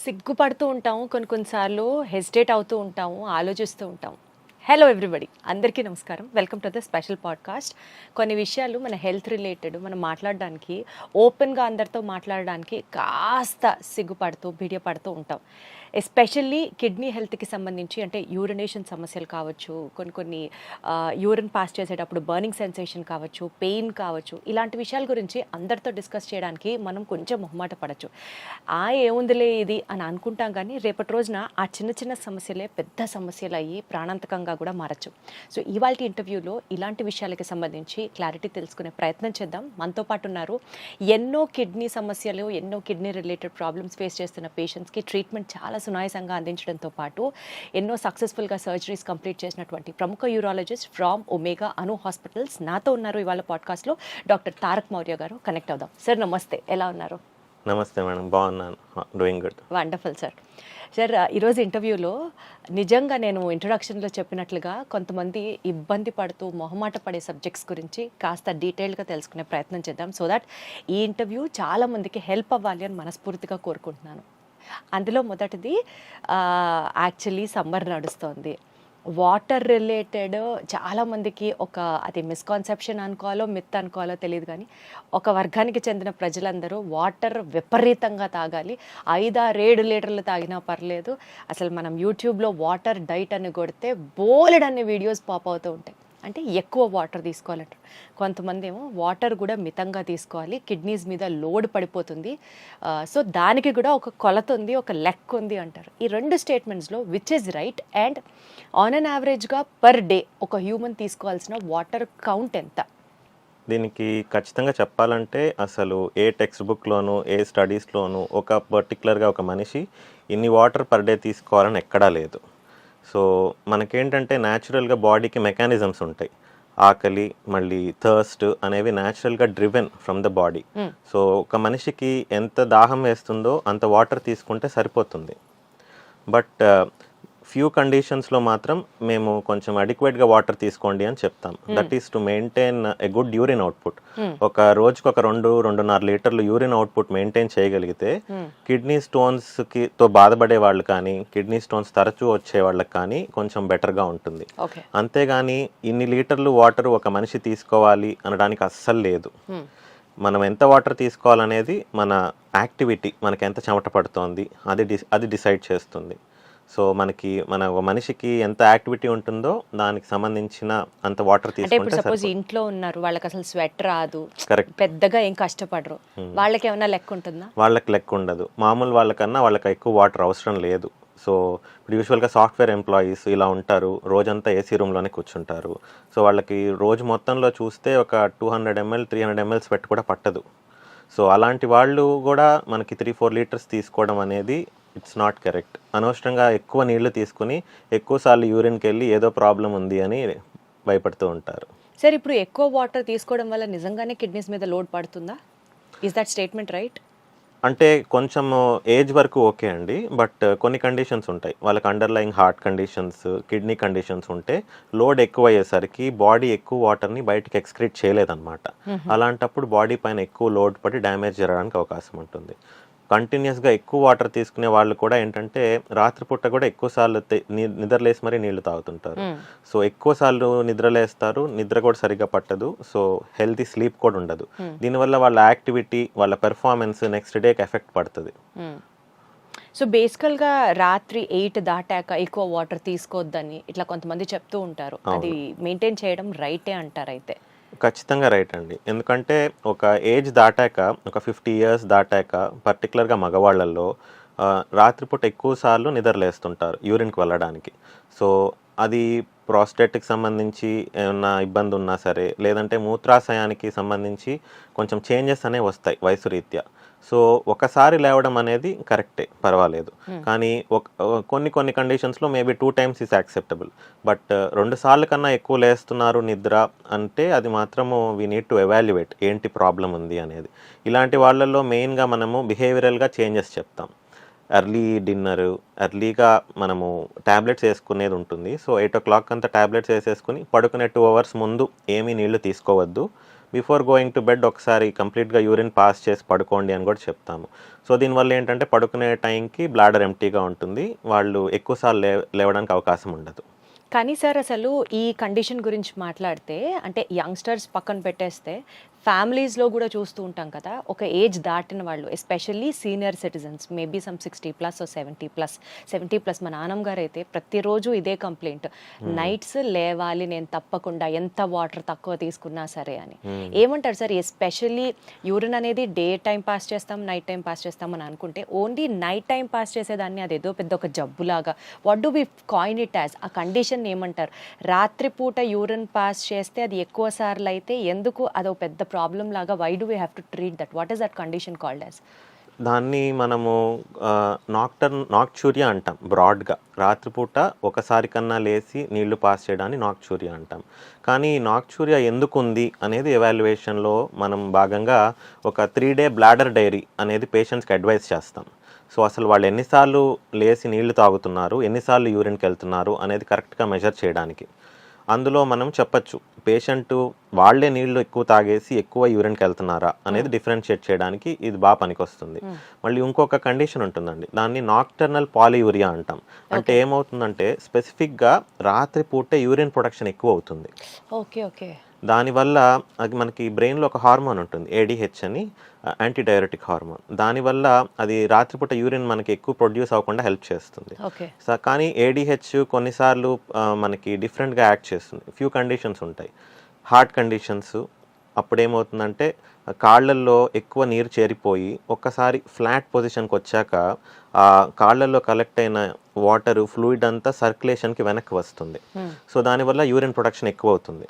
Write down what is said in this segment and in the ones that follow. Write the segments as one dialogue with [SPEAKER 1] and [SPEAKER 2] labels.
[SPEAKER 1] సిగ్గుపడుతూ ఉంటాము. కొన్నిసార్లు హెసిటేట్ అవుతూ ఉంటాము. ఆలోచిస్తూ ఉంటాము. హలో ఎవ్రీబడి, అందరికీ నమస్కారం. Welcome to the special podcast. కొన్ని విషయాలు మన హెల్త్ రిలేటెడ్ మనం మాట్లాడడానికి, ఓపెన్గా అందరితో మాట్లాడడానికి కాస్త సిగ్గుపడుతూ బిడియపడుతూ ఉంటాం. ఎస్పెషల్లీ కిడ్నీ హెల్త్కి సంబంధించి, అంటే యూరినేషన్ సమస్యలు కావచ్చు, కొన్ని యూరిన్ పాస్ చేసేటప్పుడు బర్నింగ్ సెన్సేషన్ కావచ్చు, పెయిన్ కావచ్చు, ఇలాంటి విషయాల గురించి అందరితో డిస్కస్ చేయడానికి మనం కొంచెం మొహమాట పడచ్చు. ఏముందిలే ఇది అని అనుకుంటాం, కానీ రేపటి రోజున ఆ చిన్న చిన్న సమస్యలే పెద్ద సమస్యలు అయ్యి ప్రాణాంతకంగా కూడా మారచ్చు. సో ఇవాళ ఇంటర్వ్యూలో ఇలాంటి విషయాలకి సంబంధించి క్లారిటీ తెలుసుకునే ప్రయత్నం చేద్దాం. మనతో పాటు ఉన్నారు ఎన్నో కిడ్నీ సమస్యలు, ఎన్నో కిడ్నీ రిలేటెడ్ ప్రాబ్లమ్స్ ఫేస్ చేస్తున్న పేషెంట్స్కి ట్రీట్మెంట్ చాలా సునాయాసంగా అందించడంతో పాటు ఎన్నో సక్సెస్ఫుల్గా సర్జరీస్ కంప్లీట్ చేసినటువంటి ప్రముఖ urologist from omega Anu hospitals నాతో ఉన్నారు. ఇవాళ పాడ్కాస్ట్లో డాక్టర్ తారక్ మౌర్య గారు. కనెక్ట్ అవుదాం. సార్ నమస్తే, ఎలా ఉన్నారు?
[SPEAKER 2] నమస్తే మేడం, బాగున్నాను, doing good.
[SPEAKER 1] Wonderful sir. Sir, ఈరోజు ఇంటర్వ్యూలో నిజంగా నేను ఇంట్రొడక్షన్లో చెప్పినట్లుగా కొంతమంది ఇబ్బంది పడుతూ మొహమాట పడే సబ్జెక్ట్స్ గురించి కాస్త డీటెయిల్గా తెలుసుకునే ప్రయత్నం చేద్దాం. సో దట్ ఈ ఇంటర్వ్యూ చాలామందికి హెల్ప్ అవ్వాలి అని మనస్ఫూర్తిగా కోరుకుంటున్నాను. అందులో మొదటిది, యాక్చువల్లీ సమ్మర్ నడుస్తోంది. వాటర్ రిలేటెడ్ చాలామందికి అది మిస్కాన్సెప్షన్ అనుకోవాలో మిత్ అనుకోవాలో తెలియదు, కానీ ఒక వర్గానికి చెందిన ప్రజలందరూ వాటర్ విపరీతంగా తాగాలి, 5-6-7 లీటర్లు తాగినా పర్లేదు. అసలు మనం యూట్యూబ్లో వాటర్ డైట్ అని కొడితే బోలెడన్ని వీడియోస్ పాప్ అవుతూ ఉంటాయి. అంటే ఎక్కువ వాటర్ తీసుకోవాలంటారు. కొంతమంది ఏమో వాటర్ కూడా మితంగా తీసుకోవాలి, కిడ్నీస్ మీద లోడ్ పడిపోతుంది, సో దానికి కూడా ఒక కొలత ఉంది, ఒక లెక్క ఉంది అంటారు. ఈ రెండు స్టేట్మెంట్స్లో which is right? And on an యావరేజ్గా పర్ డే ఒక హ్యూమన్ తీసుకోవాల్సిన వాటర్ కౌంట్ ఎంత?
[SPEAKER 2] దీనికి ఖచ్చితంగా చెప్పాలంటే అసలు ఏ టెక్స్ట్ బుక్లోను, ఏ స్టడీస్లోను ఒక పర్టికులర్గా ఒక మనిషి ఇన్ని వాటర్ పర్ డే తీసుకోవాలని ఎక్కడా లేదు. సో మనకేంటంటే న్యాచురల్గా బాడీకి మెకానిజమ్స్ ఉంటాయి. ఆకలి, మళ్ళీ థర్స్ట్ అనేవి న్యాచురల్గా driven from the body. So ఒక మనిషికి ఎంత దాహం వేస్తుందో అంత వాటర్ తీసుకుంటే సరిపోతుంది. బట్ ఫ్యూ కండిషన్స్లో మాత్రం మేము కొంచెం అడిక్వేట్గా వాటర్ తీసుకోండి అని చెప్తాం. That is to maintain a good urine output. ఒక రోజుకి ఒక 2-2.5 లీటర్లు యూరిన్ అవుట్పుట్ మెయింటైన్ చేయగలిగితే కిడ్నీ స్టోన్స్తో బాధపడే వాళ్ళు కానీ, కిడ్నీ స్టోన్స్ తరచూ వచ్చే వాళ్ళకి కానీ కొంచెం బెటర్గా ఉంటుంది. అంతేగాని ఇన్ని లీటర్లు వాటర్ ఒక మనిషి తీసుకోవాలి అనడానికి అస్సలు లేదు. మనం ఎంత వాటర్ తీసుకోవాలనేది మన యాక్టివిటీ, మనకి ఎంత చెమట పడుతోంది అది డిసైడ్ చేస్తుంది. సో మన మనిషికి ఎంత యాక్టివిటీ ఉంటుందో దానికి సంబంధించిన అంత వాటర్ తీసుకుంటే
[SPEAKER 1] సపోజ్ ఇంట్లో ఉన్నారు, వాళ్ళకి అసలు స్వెట్ రాదు, కరెక్ట్, పెద్దగా ఏం కష్టపడరు, వాళ్ళకి ఏమైనా లెక్క ఉంటుందా?
[SPEAKER 2] వాళ్ళకి లెక్క ఉండదు. మామూలు వాళ్ళకన్నా వాళ్ళకి ఎక్కువ వాటర్ అవసరం లేదు. సో ఇప్పుడు యూజువల్గా సాఫ్ట్వేర్ ఎంప్లాయీస్ ఇలా ఉంటారు, రోజంతా ఏసీ రూమ్లోనే కూర్చుంటారు. సో వాళ్ళకి రోజు మొత్తంలో చూస్తే ఒక 200 ml 300 ml స్వెట్ కూడా పట్టదు. సో అలాంటి వాళ్ళు కూడా మనకి 3-4 లీటర్స్ తీసుకోవడం అనేది ఇట్స్ నాట్ కరెక్ట్. అనవసరంగా ఎక్కువ నీళ్లు తీసుకుని ఎక్కువసార్లు యూరిన్కి వెళ్ళి ఏదో ప్రాబ్లం ఉంది అని భయపడుతూ ఉంటారు.
[SPEAKER 1] సార్, ఇప్పుడు ఎక్కువ వాటర్ తీసుకోవడం వల్ల నిజంగానే కిడ్నీస్ మీద లోడ్ పడుతుందా? Is that statement right?
[SPEAKER 2] అంటే కొంచెం ఏజ్ వరకు ఓకే అండి, బట్ కొన్ని కండిషన్స్ ఉంటాయి. వాళ్ళకి underlying heart conditions, kidney conditions ఉంటే లోడ్ ఎక్కువ అయ్యేసరికి బాడీ ఎక్కువ వాటర్ని బయటికి ఎక్స్క్రీట్ చేయలేదన్నమాట. అలాంటప్పుడు బాడీ పైన ఎక్కువ లోడ్ పడి డ్యామేజ్ జరగడానికి అవకాశం ఉంటుంది. కంటిన్యూస్గా ఎక్కువ వాటర్ తీసుకునే వాళ్ళు కూడా ఏంటంటే రాత్రిపూట కూడా ఎక్కువసార్లు నిద్రలేసి మరీ నీళ్లు తాగుతుంటారు. సో ఎక్కువసార్లు నిద్రలేస్తారు, నిద్ర కూడా సరిగ్గా పట్టదు, సో హెల్తీ స్లీప్ కూడా ఉండదు. దీనివల్ల వాళ్ళ యాక్టివిటీ, వాళ్ళ పెర్ఫార్మెన్స్ నెక్స్ట్ డేకి ఎఫెక్ట్ పడుతుంది.
[SPEAKER 1] సో బేసికల్గా రాత్రి 8 దాటాక ఎక్కువ వాటర్ తీసుకోవద్దని ఇట్లా కొంతమంది చెప్తూ ఉంటారు. అది మెయింటైన్ చేయడం రైటే అంటారు? అయితే
[SPEAKER 2] ఖచ్చితంగా రైట్ అండి. ఎందుకంటే ఒక ఏజ్ దాటాక, ఒక 50 years దాటాక పర్టికులర్గా మగవాళ్ళల్లో రాత్రిపూట ఎక్కువసార్లు నిద్రలేస్తుంటారు యూరిన్కి వెళ్ళడానికి. సో అది ప్రాస్టేట్కి సంబంధించి ఏమన్నా ఇబ్బంది ఉన్నా సరే, లేదంటే మూత్రాశయానికి సంబంధించి కొంచెం చేంజెస్ అనేవి వస్తాయి వయసు రీత్యా. సో ఒకసారి లేవడం అనేది కరెక్టే, పర్వాలేదు. కానీ కొన్ని కండిషన్స్లో maybe 2 times is acceptable. But 2 సార్లు కన్నా ఎక్కువ లేస్తున్నారు నిద్ర అంటే అది మాత్రము వీ నీడ్ టు ఎవాల్యుయేట్ ఏంటి ప్రాబ్లం ఉంది అనేది. ఇలాంటి వాళ్ళల్లో మెయిన్గా మనము బిహేవియరల్గా చేంజెస్ చెప్తాం. ఎర్లీ డిన్నరు, ఎర్లీగా మనము ట్యాబ్లెట్స్ వేసుకునేది ఉంటుంది. సో 8 o'clock అంతా ట్యాబ్లెట్స్ వేసేసుకుని పడుకునే 2 hours ముందు ఏమీ నీళ్లు తీసుకోవద్దు. బిఫోర్ గోయింగ్ టు బెడ్ ఒకసారి కంప్లీట్గా యూరిన్ పాస్ చేసి పడుకోండి అని కూడా చెప్తాము. సో దీనివల్ల ఏంటంటే పడుకునే టైంకి బ్లాడర్ ఎంటీగా ఉంటుంది, వాళ్ళు ఎక్కువసార్లు లేవడానికి అవకాశం ఉండదు.
[SPEAKER 1] కానీ సార్ అసలు ఈ కండిషన్ గురించి మాట్లాడితే అంటే యంగ్స్టర్స్ పక్కన పెట్టేస్తే ఫ్యామిలీస్లో కూడా చూస్తూ ఉంటాం కదా, ఒక ఏజ్ దాటిన వాళ్ళు especially senior citizens maybe some 60+ 70+. మా నాన్నమ్మ గారు అయితే ప్రతిరోజు ఇదే కంప్లైంట్, నైట్స్ లేవాలి నేను తప్పకుండా ఎంత వాటర్ తక్కువ తీసుకున్నా సరే అని. ఏమంటారు సార్, ఎస్పెషల్లీ యూరిన్ అనేది డే టైం పాస్ చేస్తాం నైట్ టైం పాస్ చేస్తాం అని అనుకుంటే ఓన్లీ నైట్ టైం పాస్ చేసేదాన్ని అదేదో పెద్ద ఒక జబ్బులాగా, what do we coin it as, ఆ కండిషన్ ఏమంటారు? రాత్రిపూట యూరిన్ పాస్ చేస్తే అది ఎక్కువ సార్లు అయితే ఎందుకు అదో పెద్ద ప్రాబ్లం లాగా, why do we have to treat that, what is that condition called as?
[SPEAKER 2] దాన్ని మనము నాక్చూరియా అంటాం బ్రాడ్గా. రాత్రిపూట ఒకసారి కన్నా లేచి నీళ్లు పాస్ చేయడాన్ని నాక్చూరియా అంటాం. కానీ నాక్చూరియా ఎందుకు ఉంది అనేది ఎవాల్యుయేషన్లో మనం భాగంగా ఒక 3-day బ్లాడర్ డైరీ అనేది పేషెంట్స్కి అడ్వైస్ చేస్తాం. సో అసలు వాళ్ళు ఎన్నిసార్లు లేచి నీళ్లు తాగుతున్నారు, ఎన్నిసార్లు యూరిన్కి వెళ్తున్నారు అనేది కరెక్ట్గా మెజర్ చేయడానికి. అందులో మనం చెప్పచ్చు పేషెంట్ వాళ్లే నీళ్లు ఎక్కువ తాగేసి ఎక్కువ యూరిన్కి వెళ్తున్నారా అనేది డిఫరెన్షియేట్ చేయడానికి ఇది బాగా పనికొస్తుంది. మళ్ళీ ఇంకొక కండిషన్ ఉంటుందండి, దాన్ని నాక్టర్నల్ పాలియూరియా అంటాం. అంటే ఏమవుతుందంటే స్పెసిఫిక్గా రాత్రిపూటే యూరిన్ ప్రొడక్షన్ ఎక్కువ అవుతుంది.
[SPEAKER 1] Okay okay.
[SPEAKER 2] దానివల్ల అది మనకి బ్రెయిన్లో ఒక హార్మోన్ ఉంటుంది ADH అని, యాంటీ డైరెటిక్ హార్మోన్. దానివల్ల అది రాత్రిపూట యూరిన్ మనకి ఎక్కువ ప్రొడ్యూస్ అవ్వకుండా హెల్ప్ చేస్తుంది. సో కానీ ADH కొన్నిసార్లు మనకి డిఫరెంట్గా యాక్ట్ చేస్తుంది. ఫ్యూ కండిషన్స్ ఉంటాయి, హార్ట్ కండిషన్స్. అప్పుడు ఏమవుతుందంటే కాళ్ళల్లో ఎక్కువ నీరు చేరిపోయి ఒక్కసారి ఫ్లాట్ పొజిషన్కి వచ్చాక ఆ కాళ్ళల్లో కలెక్ట్ అయిన వాటర్ ఫ్లూయిడ్ అంతా సర్క్యులేషన్కి వెనక్కి వస్తుంది. సో దానివల్ల యూరిన్ ప్రొడక్షన్ ఎక్కువ అవుతుంది.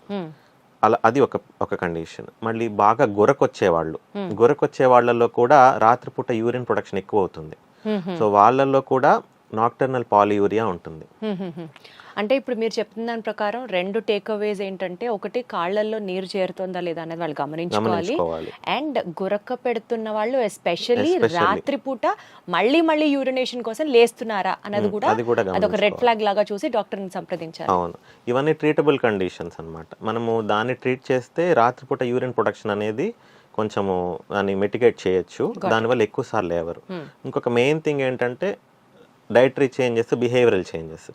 [SPEAKER 2] అలా అది ఒక కండిషన్. మళ్ళీ బాగా గురకొచ్చే వాళ్ళల్లో కూడా రాత్రిపూట యూరిన్ ప్రొడక్షన్ ఎక్కువ అవుతుంది. సో వాళ్ళల్లో కూడా నాక్టర్నల్ పాలియూరియా ఉంటుంది.
[SPEAKER 1] అంటే ఇప్పుడు మీరు చెప్తున్న దాని ప్రకారం 2 టేక్అవేస్ ఏంటంటే, ఒకటి కాళ్ళల్లో నీరు చేరుతుందా లేదా అనేది వాళ్ళు గమనించుకోవాలి, అండ్ గురక పెడుతున్న వాళ్ళు ఎస్పెషల్లీ రాత్రిపూట మళ్ళీ యూరినేషన్ కోసం లేస్తున్నారా అన్నది కూడా అదొక రెడ్ ఫ్లాగ్ లాగా చూసి డాక్టర్ని సంప్రదించాలి.
[SPEAKER 2] అవును, ఇవన్నీ ట్రీటబుల్ కండిషన్స్ అన్నమాట. మనము దాన్ని ట్రీట్ చేస్తే రాత్రిపూట యూరిన్ ప్రొడక్షన్ అనేది కొంచెము దాన్ని మిటిగేట్ చేయొచ్చు, దానివల్ల ఎక్కువ సార్లు లేవరు. ఇంకొక మెయిన్ థింగ్ ఏంటంటే డైటరీ చేంజెస్, బిహేవియరల్ చేంజెస్.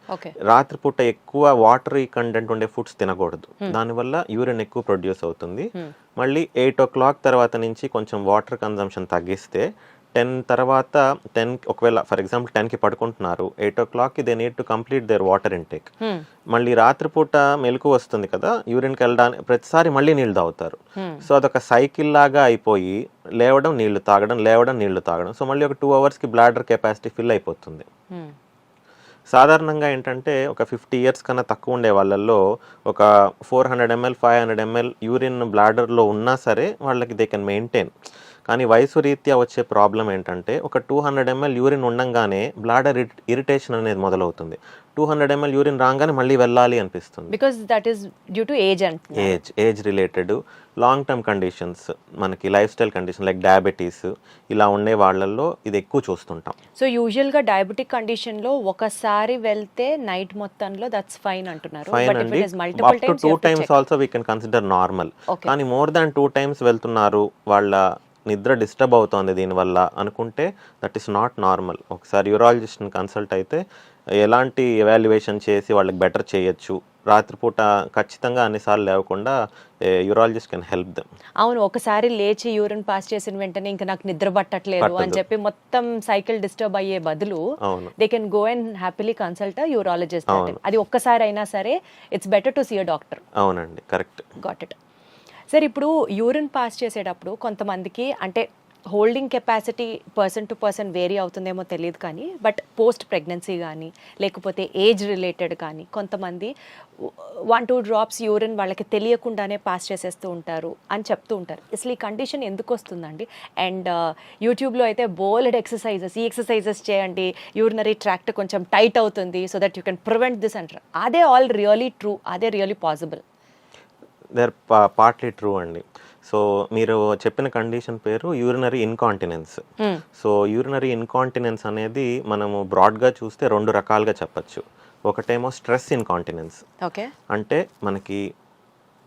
[SPEAKER 2] రాత్రిపూట ఎక్కువ వాటరీ కంటెంట్ ఉండే ఫుడ్స్ తినకూడదు, దానివల్ల యూరిన్ ఎక్కువ ప్రొడ్యూస్ అవుతుంది. మళ్ళీ 8 o'clock తర్వాత నుంచి కొంచెం వాటర్ కన్జంప్షన్ తగ్గిస్తే 10 తర్వాత 10 ఒకవేళ ఫర్ ఎగ్జాంపుల్ 10కి పడుకుంటున్నారు, 8 o'clockకి they need to complete their water intake. మళ్ళీ రాత్రిపూట మెలకు వస్తుంది కదా, యూరిన్కి వెళ్ళడానికి ప్రతిసారి మళ్ళీ నీళ్లు తాగుతారు. సో అదొక సైకిల్ లాగా అయిపోయి లేవడం నీళ్లు తాగడం, లేవడం నీళ్లు తాగడం. సో మళ్ళీ ఒక 2 hours బ్లాడర్ కెపాసిటీ ఫిల్ అయిపోతుంది. సాధారణంగా ఏంటంటే ఒక 50 years కన్నా తక్కువ ఉండే వాళ్ళల్లో ఒక 400 ml 500 ml యూరిన్ బ్లాడర్లో ఉన్నా సరే వాళ్ళకి దే కెన్ మెయింటైన్. కానీ వయసు రీత్యా వచ్చే ప్రాబ్లం ఏంటంటే ఒక 200 ml యూరిన్ ఉండంగానే బ్లాడర్ ఇరిటేషన్ అనేది మొదలవుతుంది. 200 ml యూరిన్ రాగానే మళ్ళీ వెళ్ళాలి అనిపిస్తుంది.
[SPEAKER 1] Because that is due to age
[SPEAKER 2] related long term conditions, మనకి lifestyle condition like diabetes ఇలా ఉండే వాళ్ళల్లో ఇది ఎక్కువ చూస్తుంటాం.
[SPEAKER 1] సో యూజువల్గా డయాబెటిక్ కండిషన్లో ఒకసారి వెళ్తే నైట్ మొత్తంలో దట్స్ ఫైన్ అంటున్నారు.
[SPEAKER 2] ఫైన్ అండి, up to 2 times also we can consider normal. కానీ మోర్ దాన్ 2 times వెళ్తున్నారు, వాళ్ళ నిద్ర డిస్టర్బ్ అవుతోంది దీనివల్ల అనుకుంటే దట్ ఈస్ నాట్ నార్మల్. ఒకసారి యూరాలజిస్ట్ని కన్సల్ట్ అయితే ఎలాంటి ఎవాల్యుయేషన్ చేసి వాళ్ళకి బెటర్ చేయొచ్చు. రాత్రిపూట ఖచ్చితంగా అన్నిసార్లు లేవకుండా యూరాలజిస్ట్ కెన్ హెల్ప్ దెమ్.
[SPEAKER 1] అవును, ఒకసారి లేచి యూరిన్ పాస్ చేసిన వెంటనే ఇంకా నాకు నిద్ర పట్టట్లేదు అని చెప్పి మొత్తం సైకిల్ డిస్టర్బ్ అయ్యే బదులు they can go and happily consult a urologist. అది ఒక్కసారి అయినా సరే it's better to see a doctor.
[SPEAKER 2] అవునండి, కరెక్ట్.
[SPEAKER 1] Got it. సార్, ఇప్పుడు యూరిన్ పాస్ చేసేటప్పుడు కొంతమందికి అంటే holding capacity person to person vary అవుతుందేమో తెలియదు, కానీ బట్ పోస్ట్ ప్రెగ్నెన్సీ కానీ లేకపోతే ఏజ్ రిలేటెడ్ కానీ కొంతమంది 1-2 drops యూరిన్ వాళ్ళకి తెలియకుండానే పాస్ చేసేస్తూ ఉంటారు అని చెప్తూ ఉంటారు. అసలు ఈ కండిషన్ ఎందుకు వస్తుందండి? అండ్ యూట్యూబ్లో అయితే బోల్డ్ ఎక్సర్సైజెస్, ఈ ఎక్సర్సైజెస్ చేయండి యూరినరీ ట్రాక్ట్ కొంచెం టైట్ అవుతుంది so that you can prevent this అంటారు. అదే ఆల్ రియలీ ట్రూ? అదే really possible?
[SPEAKER 2] They are partly true అండి. సో మీరు చెప్పిన కండిషన్ పేరు urinary incontinence. So urinary incontinence అనేది మనము బ్రాడ్గా చూస్తే 2 రకాలుగా చెప్పచ్చు. ఒకటేమో స్ట్రెస్ ఇన్కాంటినెన్స్, అంటే మనకి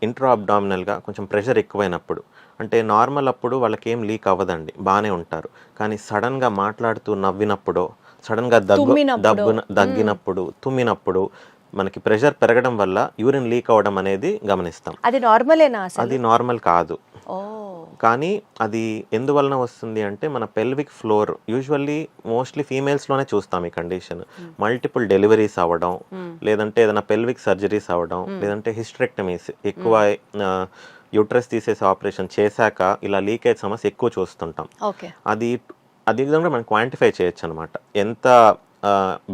[SPEAKER 2] ఇంట్రా అబ్డామినల్గా కొంచెం ప్రెషర్ ఎక్కువైనప్పుడు, అంటే నార్మల్ అప్పుడు వాళ్ళకి ఏం లీక్ అవ్వదండి, బాగానే ఉంటారు. కానీ సడన్గా మాట్లాడుతూ నవ్వినప్పుడో, సడన్గా
[SPEAKER 1] తుమ్మినప్పుడు.
[SPEAKER 2] దగ్గినప్పుడు, తుమ్మినప్పుడు మనకి ప్రెషర్ పెరగడం వల్ల యూరిన్ లీక్ అవ్వడం అనేది గమనిస్తాం.
[SPEAKER 1] అది నార్మలేనా అసలు?
[SPEAKER 2] అది నార్మల్ కాదు.
[SPEAKER 1] ఓ
[SPEAKER 2] కానీ అది ఎందువలన వస్తుంది అంటే మన పెల్విక్ ఫ్లోర్, యూజువల్లీ మోస్ట్లీ ఫీమేల్స్లోనే చూస్తాం ఈ కండిషన్. మల్టిపుల్ డెలివరీస్ అవ్వడం, లేదంటే ఏదైనా పెల్విక్ సర్జరీస్ అవ్వడం, లేదంటే హిస్టరెక్టమీస్, ఎక్కువ యూట్రస్ తీసేసి ఆపరేషన్ చేశాక ఇలా లీకేజ్ సమస్య ఎక్కువ చూస్తుంటాం.
[SPEAKER 1] ఓకే.
[SPEAKER 2] అది అది విధంగా మనం క్వాంటిఫై చేయొచ్చు అనమాట, ఎంత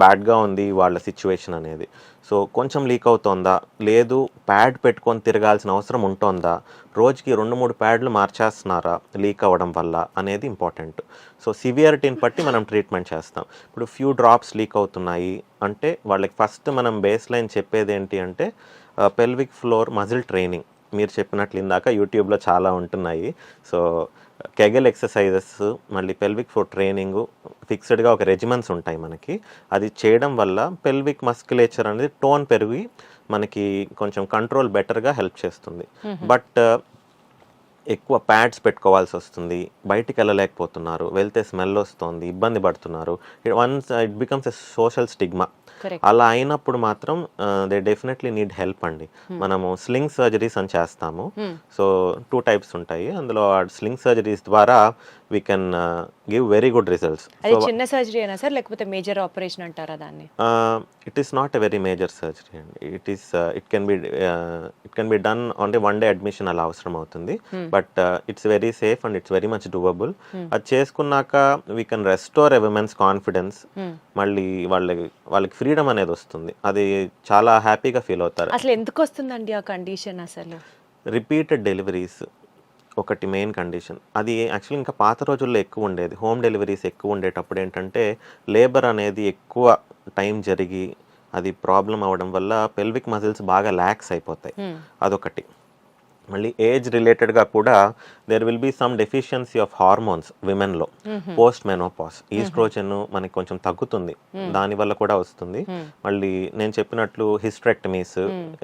[SPEAKER 2] బ్యాడ్గా ఉంది వాళ్ళ సిచ్యువేషన్ అనేది. సో కొంచెం లీక్ అవుతోందా, లేదు ప్యాడ్ పెట్టుకొని తిరగాల్సిన అవసరం ఉంటుందా, రోజుకి 2-3 ప్యాడ్లు మార్చేస్తున్నారా లీక్ అవ్వడం వల్ల అనేది ఇంపార్టెంట్. సో సివియారిటీని బట్టి మనం ట్రీట్మెంట్ చేస్తాం. ఇప్పుడు ఫ్యూ డ్రాప్స్ లీక్ అవుతున్నాయి అంటే వాళ్ళకి ఫస్ట్ మనం బేస్ లైన్ చెప్పేది ఏంటి అంటే పెల్విక్ ఫ్లోర్ మజిల్ ట్రైనింగ్. మీరు చెప్పినట్లు ఇందాక యూట్యూబ్లో చాలా ఉంటున్నాయి. సో కెగెల్ ఎక్సర్సైజెస్, మళ్ళీ పెల్విక్ ఫ్లోర్ ట్రైనింగ్, ఫిక్స్డ్గా ఒక రెజిమెంట్స్ ఉంటాయి మనకి. అది చేయడం వల్ల పెల్విక్ మస్కులేచర్ అనేది టోన్ పెరిగి మనకి కొంచెం కంట్రోల్ బెటర్గా హెల్ప్ చేస్తుంది. బట్ ఎక్కువ ప్యాడ్స్ పెట్టుకోవాల్సి వస్తుంది, బయటికి వెళ్ళలేకపోతున్నారు, వెళ్తే స్మెల్ వస్తుంది, ఇబ్బంది పడుతున్నారు. Once it becomes a social stigma. అలా అయినప్పుడు మాత్రం దే డెఫినెట్లీ నీడ్ హెల్ప్ అండి. మనము స్లింగ్ సర్జరీస్ అని చేస్తాము. సో 2 టైప్స్ ఉంటాయి. అందులో స్లింగ్ సర్జరీస్ ద్వారా we can give very good results.
[SPEAKER 1] అది చిన్న సర్జరీ అయినా సార్, లేకపోతే మేజర్ ఆపరేషన్ అంటారా దాన్ని?
[SPEAKER 2] It is not a very major surgery అండి. It can be done only 1 day admission అలా అవసరం అవుతుంది. But it's very safe and it's very much doable. అది చేసుకున్నాక we can restore a women's confidence. మళ్ళీ వాళ్ళకి ఫ్రీడమ్ అనేది వస్తుంది. అది చాలా హ్యాపీగా ఫీల్ అవుతారు.
[SPEAKER 1] అసలు ఎందుకు వస్తుందండి ఆ కండిషన్? అసలు
[SPEAKER 2] రిపీటెడ్ డెలివరీస్ ఒకటి మెయిన్ కండిషన్. అది యాక్చువల్లీ ఇంకా పాత రోజుల్లో ఎక్కువ ఉండేది. హోమ్ డెలివరీస్ ఎక్కువ ఉండేటప్పుడు ఏంటంటే లేబర్ అనేది ఎక్కువ టైం జరిగి అది ప్రాబ్లం అవ్వడం వల్ల పెల్విక్ మజిల్స్ బాగా ల్యాక్స్ అయిపోతాయి. అదొకటి. మళ్ళీ ఏజ్ రిలేటెడ్గా కూడా there will be some deficiency of hormones విమెన్లో పోస్ట్ మెనోపాస్. ఈస్ట్రోజన్ మనకి కొంచెం తగ్గుతుంది, దానివల్ల కూడా వస్తుంది. మళ్ళీ నేను చెప్పినట్లు హిస్టరెక్టమీస్,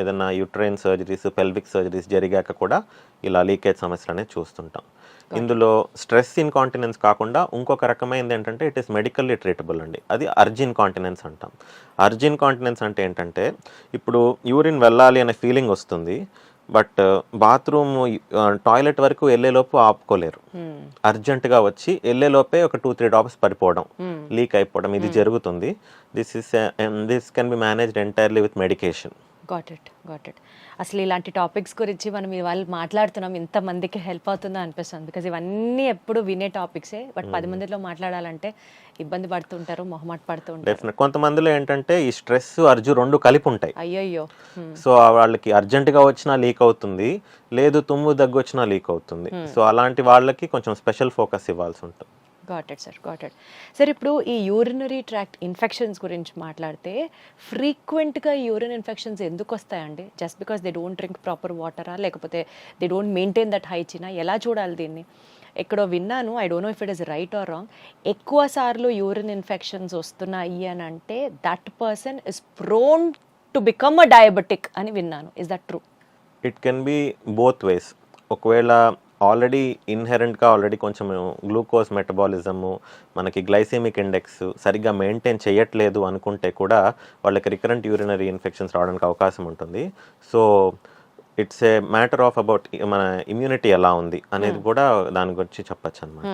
[SPEAKER 2] ఏదైనా యూట్రైన్ సర్జరీస్, పెల్విక్ సర్జరీస్ జరిగాక కూడా ఇలా లీకేజ్ సమస్యలు అనేది చూస్తుంటాం. ఇందులో స్ట్రెస్ ఇన్కాంటినెన్స్ కాకుండా ఇంకొక రకమైనది ఏంటంటే ఇట్ ఈస్ మెడికల్లీ ట్రీటబుల్ అండి. అది అర్జిన్ కాంటినెన్స్ అంటాం. అర్జిన్ కాంటినెన్స్ అంటే ఏంటంటే ఇప్పుడు యూరిన్ వెళ్ళాలి అనే ఫీలింగ్ వస్తుంది, బట్ బాత్రూమ్ టాయిలెట్ వరకు వెళ్ళేలోపు ఆపుకోలేరు. అర్జెంటుగా వచ్చి వెళ్ళేలోపే ఒక 2-3 డ్రాప్స్ పడిపోవడం, లీక్ అయిపోవడం, ఇది జరుగుతుంది. This can be managed entirely with medication.
[SPEAKER 1] Got it. అసలు ఇలాంటి టాపిక్స్ గురించి మనం ఇవాళ మాట్లాడుతున్నాం, ఇంతమందికి హెల్ప్ అవుతుందో అనిపిస్తుంది. బికాజ్ ఇవన్నీ ఎప్పుడు వినే టాపిక్సే, బట్ 10 మందిలో మాట్లాడాలంటే ఇబ్బంది పడుతుంటారు, మొహమాట పడుతూ ఉంటారు.
[SPEAKER 2] డెఫినెట్. కొంతమందిలో ఏంటంటే ఈ స్ట్రెస్ అర్జు 2 కలిపి ఉంటాయి.
[SPEAKER 1] అయ్యయ్యో.
[SPEAKER 2] సో వాళ్ళకి అర్జెంటుగా వచ్చినా లీక్ అవుతుంది, లేదు తుమ్ము దగ్గు వచ్చినా లీక్ అవుతుంది. సో అలాంటి వాళ్ళకి కొంచెం స్పెషల్ ఫోకస్ ఇవ్వాల్సి ఉంటుంది.
[SPEAKER 1] Got it sir. ఇప్పుడు ఈ యూరినరీ ట్రాక్ట్ ఇన్ఫెక్షన్స్ గురించి మాట్లాడితే ఫ్రీక్వెంట్గా యూరిన్ ఇన్ఫెక్షన్స్ ఎందుకు వస్తాయండి? Just because they don't drink proper వాటరా, లేకపోతే దే డోంట్ మెయింటైన్ దట్ హైజీనా? ఎలా చూడాలి దీన్ని? ఎక్కడో విన్నాను, I don't know if it is right or wrong, ఎక్కువ సార్లు యూరిన్ ఇన్ఫెక్షన్స్ వస్తున్నాయి అని అంటే that person is prone to become a diabetic అని విన్నాను. Is that true?
[SPEAKER 2] It can be both ways. ఒకవేళ ఆల్రెడీ ఇన్హెరెంట్గా ఆల్రెడీ కొంచెం గ్లూకోజ్ మెటబాలిజము, మనకి గ్లైసెమిక్ ఇండెక్స్ సరిగ్గా మెయింటైన్ చేయట్లేదు అనుకుంటే కూడా వాళ్ళకి రికరెంట్ యూరినరీ ఇన్ఫెక్షన్స్ రావడానికి అవకాశం ఉంటుంది. So it's a matter of about మన ఇమ్యూనిటీ ఎలా ఉంది అనేది కూడా దాని గురించి చెప్పచ్చు అనమాట.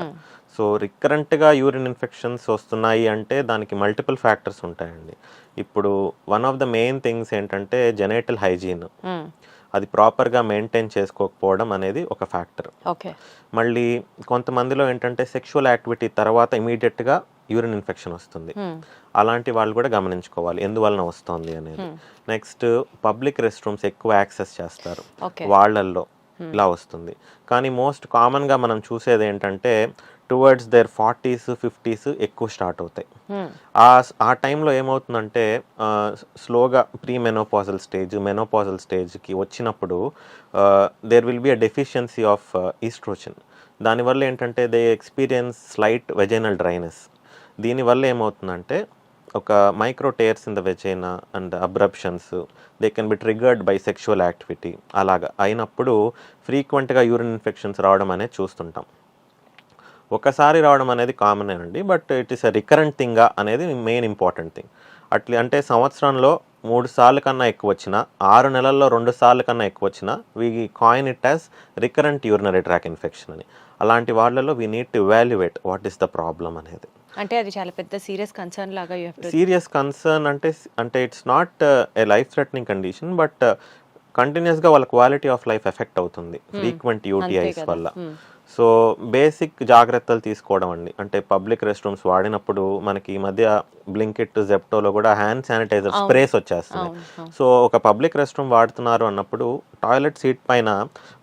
[SPEAKER 2] సో రికరెంట్గా యూరిన్ ఇన్ఫెక్షన్స్ వస్తున్నాయి అంటే దానికి మల్టిపుల్ ఫ్యాక్టర్స్ ఉంటాయండి. ఇప్పుడు one of the main things ఏంటంటే జెనైటల్ హైజీన్, అది ప్రాపర్గా మెయింటైన్ చేసుకోకపోవడం అనేది ఒక ఫ్యాక్టర్. మళ్ళీ కొంతమందిలో ఏంటంటే సెక్షువల్ యాక్టివిటీ తర్వాత ఇమీడియట్గా యూరిన్ ఇన్ఫెక్షన్ వస్తుంది. అలాంటి వాళ్ళు కూడా గమనించుకోవాలి ఎందువలన వస్తుంది అనేది. నెక్స్ట్ పబ్లిక్ రెస్ట్ రూమ్స్ ఎక్కువ యాక్సెస్ చేస్తారు, వాళ్ళల్లో ఇలా వస్తుంది. కానీ మోస్ట్ కామన్గా మనం చూసేది ఏంటంటే టువర్డ్స్ దేర్ 40s 50s ఎక్కువ స్టార్ట్ అవుతాయి. ఆ టైంలో ఏమవుతుందంటే స్లోగా ప్రీ మెనోపాజల్ స్టేజ్, మెనోపాజల్ స్టేజ్కి వచ్చినప్పుడు there will be a deficiency of oestrogen. దానివల్ల ఏంటంటే they experience slight vaginal dryness. దీనివల్ల ఏమవుతుందంటే ఒక micro tears in the vagina and abruptions they can be triggered by sexual activity అలాగా అయినప్పుడు ఫ్రీక్వెంట్గా యూరిన్ ఇన్ఫెక్షన్స్ రావడం అనేది చూస్తుంటాం. ఒకసారి రావడం అనేది కామనేనండి, but it is a recurrent థింగా అనేది మెయిన్ ఇంపార్టెంట్ థింగ్. అంటే సంవత్సరంలో 3 సార్లు కన్నా ఎక్కువ వచ్చినా, 6 నెలల్లో 2 సార్లు కన్నా ఎక్కువ వచ్చినా we coin it as recurrent urinary tract infection అని. అలాంటి వాళ్ళలో we need to evaluate what is the problem అనేది.
[SPEAKER 1] అంటే అది చాలా పెద్ద సీరియస్ కన్సర్న్ లాగా
[SPEAKER 2] సీరియస్ కన్సర్న్ అంటే it's not a life threatening condition, but కంటిన్యూస్గా వాళ్ళ క్వాలిటీ ఆఫ్ లైఫ్ ఎఫెక్ట్ అవుతుంది ఫ్రీక్వెంట్ యూటీఐస్ వల్ల. సో బేసిక్ జాగ్రత్తలు తీసుకోవడం అండి. అంటే పబ్లిక్ రెస్ట్ రూమ్స్ వాడినప్పుడు మనకి ఈ మధ్య బ్లింకిట్, జెప్టోలో కూడా హ్యాండ్ శానిటైజర్ స్ప్రేస్ వచ్చేస్తున్నాయి. సో ఒక పబ్లిక్ రెస్ట్ రూమ్ వాడుతున్నారు అన్నప్పుడు టాయిలెట్ సీట్ పైన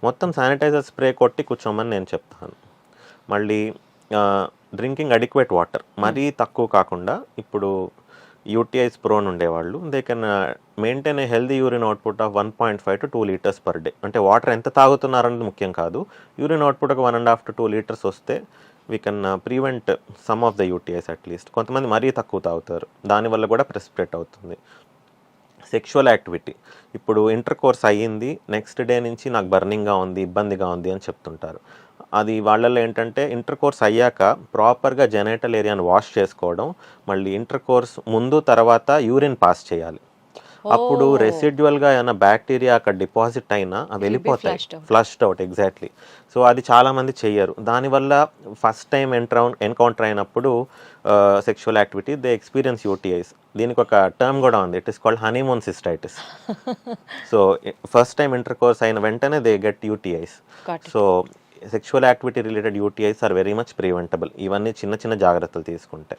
[SPEAKER 2] మొత్తం శానిటైజర్ స్ప్రే కొట్టి కూర్చోమని నేను చెప్తాను. మళ్ళీ డ్రింకింగ్ అడిక్వేట్ వాటర్ మరీ తక్కువ కాకుండా, ఇప్పుడు యూటీఐస్ ప్రోన్ ఉండేవాళ్ళు they can maintain a healthy urine output of 1.5 to 2 liters per day. అంటే వాటర్ ఎంత తాగుతున్నారన్నది ముఖ్యం కాదు, యూరిన్ అవుట్పుట్ ఒక 1.5 to 2 liters వస్తే we can prevent some of the UTIs at least. కొంతమంది మరీ తక్కువ తాగుతారు, దానివల్ల కూడా ప్రెసిపిటేట్ అవుతుంది. సెక్షువల్ యాక్టివిటీ, ఇప్పుడు ఇంటర్ కోర్స్ అయ్యింది, నెక్స్ట్ డే నుంచి నాకు బర్నింగ్గా ఉంది, ఇబ్బందిగా ఉంది అని చెప్తుంటారు. అది వాళ్ళల్లో ఏంటంటే ఇంటర్ కోర్స్ అయ్యాక ప్రాపర్గా జెనైటల్ ఏరియాని వాష్ చేసుకోవడం, మళ్ళీ ఇంటర్ కోర్స్ ముందు తర్వాత యూరిన్ పాస్ చేయాలి. అప్పుడు రెసిడ్యువల్గా ఏమైనా బ్యాక్టీరియా అక్కడ డిపాజిట్ అయినా అవి వెళ్ళిపోతాయి, ఫ్లష్డ్ అవుట్. ఎగ్జాక్ట్లీ. సో అది చాలామంది చెయ్యరు. దానివల్ల ఫస్ట్ టైం ఎన్కౌంటర్ అయినప్పుడు sexual activity they experience UTIs. దీనికి ఒక టర్మ్ కూడా ఉంది, it is called honeymoon cystitis. So first time intercourse అయిన వెంటనే they get UTIs. So sexual activity related UTIs are very much preventable, ఇవన్నీ చిన్న చిన్న జాగ్రత్తలు తీసుకుంటే.